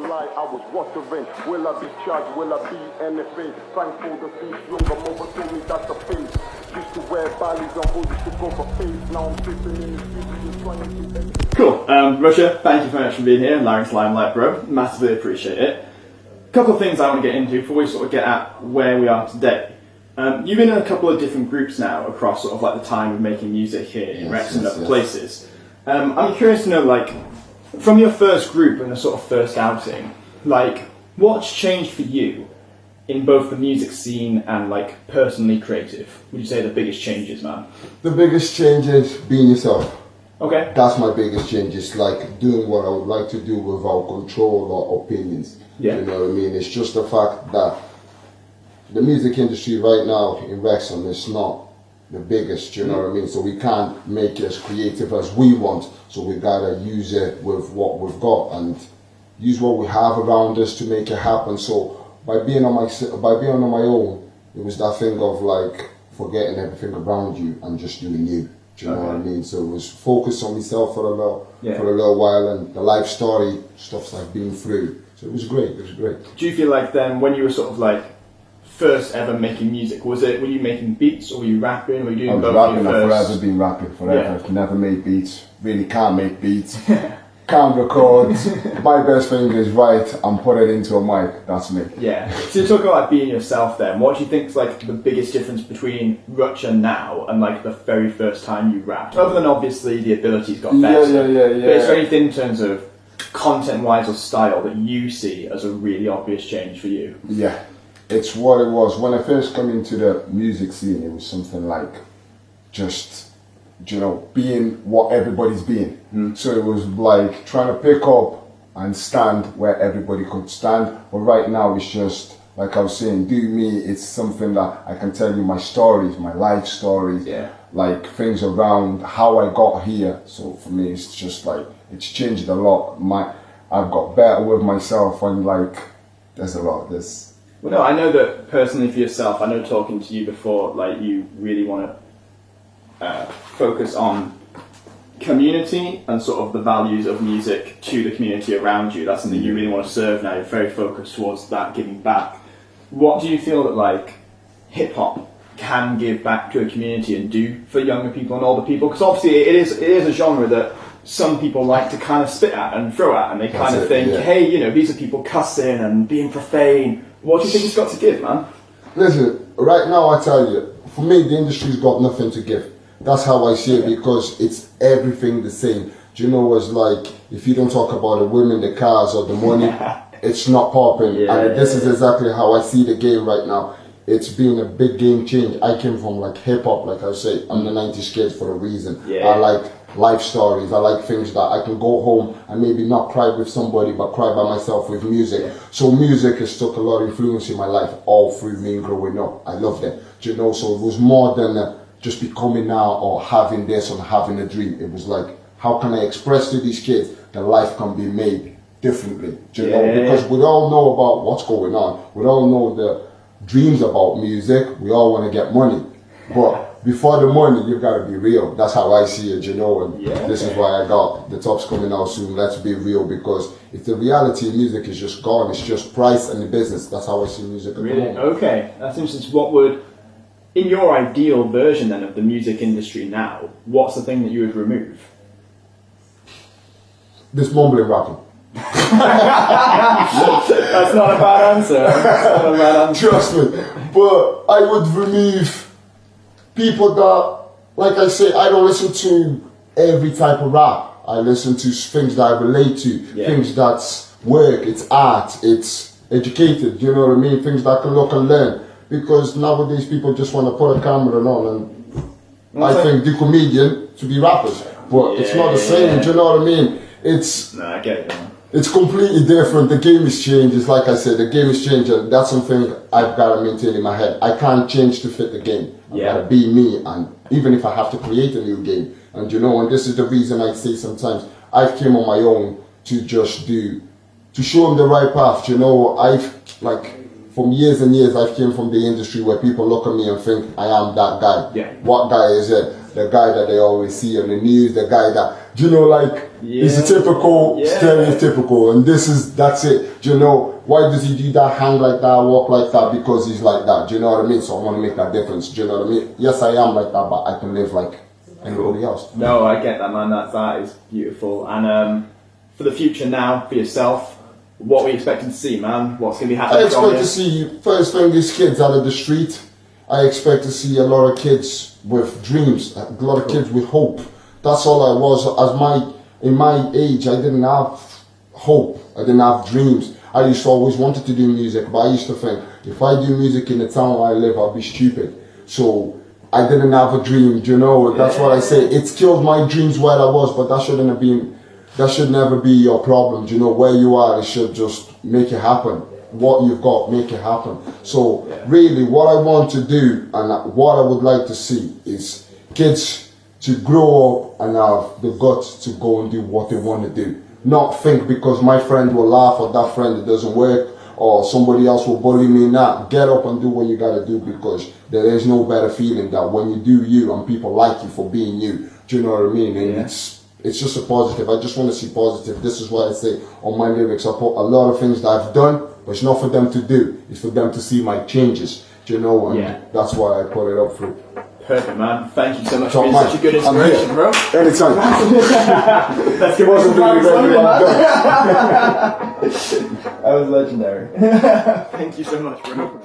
lie, I was wondering, will I be charged, will I be anything? Thankful the thief, younger mother told me that's the face. Used to wear valleys and hoodies to cover face. Now I'm sitting in the studio trying to... Cool. Russia, thank you very much for being here. Larynx Limelight, bro. Massively appreciate it. A couple of things I want to get into before we sort of get at where we are today. You've been in a couple of different groups now across sort of like the time of making music here in Wrexham and other places. I'm curious to know, like, from your first group and the sort of first outing, like, what's changed for you in both the music scene and, like, personally creative? Would you say the biggest changes, man? The biggest change is being yourself. Okay. That's my biggest change. It's like doing what I would like to do without control or opinions. Yeah. You know what I mean? It's just the fact that the music industry right now in Wrexham is not the biggest, you know what I mean? So we can't make it as creative as we want. So we gotta use it with what we've got and use what we have around us to make it happen. So by being on my own, it was that thing of like forgetting everything around you and just doing you. Do you know what I mean? So it was focused on myself for a little while and the life story stuff I've been through. So it was great. It was great. Do you feel like then when you were sort of like first ever making music, were you making beats or were you rapping? Were you doing both? I was rapping. I've forever been rapping forever. Yeah. I've never made beats. Really can't make beats. Can't record. My best thing is write and put it into a mic. That's me. Yeah. So you talk about like being yourself then. What do you think is like the biggest difference between Rutcha now and like the very first time you rapped? Other than obviously the ability's got better. Yeah. But is there anything in terms of content-wise or style that you see as a really obvious change for you? Yeah. It's what it was. When I first came into the music scene, it was something like just, you know, being what everybody's being. So it was like trying to pick up and stand where everybody could stand. But right now it's just, like I was saying, do me. It's something that I can tell you my stories, my life stories, like things around how I got here. So for me, it's just like, it's changed a lot. I've got better with myself and like, there's a lot of this. Well, no, I know that personally for yourself, I know talking to you before, like you really want to focus on community and sort of the values of music to the community around you. That's something you really want to serve now. You're very focused towards that, giving back. What do you feel that like hip hop can give back to a community and do for younger people and older people? Because obviously it is a genre that some people like to kind of spit at and throw at, and they kind of think, hey, you know, these are people cussing and being profane. What do you think it's got to give, man? Listen, right now I tell you, for me the industry's got nothing to give. That's how I see it because it's everything the same. Do you know, it's like, if you don't talk about the women, the cars or the money, it's not popping. This is exactly how I see the game right now. It's been a big game change. I came from like hip hop, like I say, I'm the 90's kid for a reason. I like life stories. I like things that I can go home and maybe not cry with somebody, but cry by myself with music. So music has took a lot of influence in my life all through me growing up. I loved it. Do you know, so it was more than just becoming now or having this or having a dream. It was like, how can I express to these kids that life can be made differently? Do you know, because we all know about what's going on. We all know the dreams about music. We all want to get money. But before the money, you've got to be real. That's how I see it, you know, and this is why I got the top's coming out soon. Let's be real, because if the reality of music is just gone, it's just price and the business. That's how I see music at the moment. Okay, that's interesting. What would, in your ideal version then of the music industry now, what's the thing that you would remove? This mumbling rapping. That's not a bad answer. That's not a bad answer. Trust me. But I would remove people that, like I say, I don't listen to every type of rap. I listen to things that I relate to, things that's work, it's art, it's educated, you know what I mean? Things that I can look and learn. Because nowadays people just want to put a camera on and I think the comedian to be rappers. But it's not the same, do you know what I mean? I get it, man. It's completely different. The game is changed. It's like I said, the game is changed. That's something I've got to maintain in my head. I can't change to fit the game. I've got to be me, and even if I have to create a new game. And you know, and this is the reason I say sometimes I've came on my own to just to show them the right path. You know, from years and years, I've came from the industry where people look at me and think I am that guy. What guy is it? The guy that they always see on the news, the guy that Do you know, like, he's a typical, stereotypical, and that's it. Do you know, why does he do that, hang like that, walk like that? Because he's like that. Do you know what I mean? So I want to make that difference. Do you know what I mean? Yes, I am like that, but I can live like anybody else. No, I get that, man. That is beautiful. And for the future now, for yourself, what are we expecting to see, man? What's going to be happening? I expect to see, first thing, these kids out of the street. I expect to see a lot of kids with dreams, a lot of kids with hope. That's all I was. In my age, I didn't have hope. I didn't have dreams. I used to always wanted to do music, but I used to think, if I do music in the town where I live, I'll be stupid. So I didn't have a dream, you know. That's what I say. It's killed my dreams where I was, but that shouldn't have been. That should never be your problem. You know, where you are, it should just make it happen. What you've got, make it happen. So really, what I want to do and what I would like to see is kids to grow up and have the guts to go and do what they want to do. Not think because my friend will laugh or that friend, it doesn't work, or somebody else will bully me. Nah, get up and do what you gotta do, because there is no better feeling than when you do you and people like you for being you. Do you know what I mean? And it's just a positive. I just want to see positive. This is why I say on my lyrics, I put a lot of things that I've done, but it's not for them to do. It's for them to see my changes. Do you know? And that's why I put it up through. Perfect, man. Thank you so much for being such a good inspiration, bro. Anytime. Let's give us a That was legendary. Thank you so much, bro.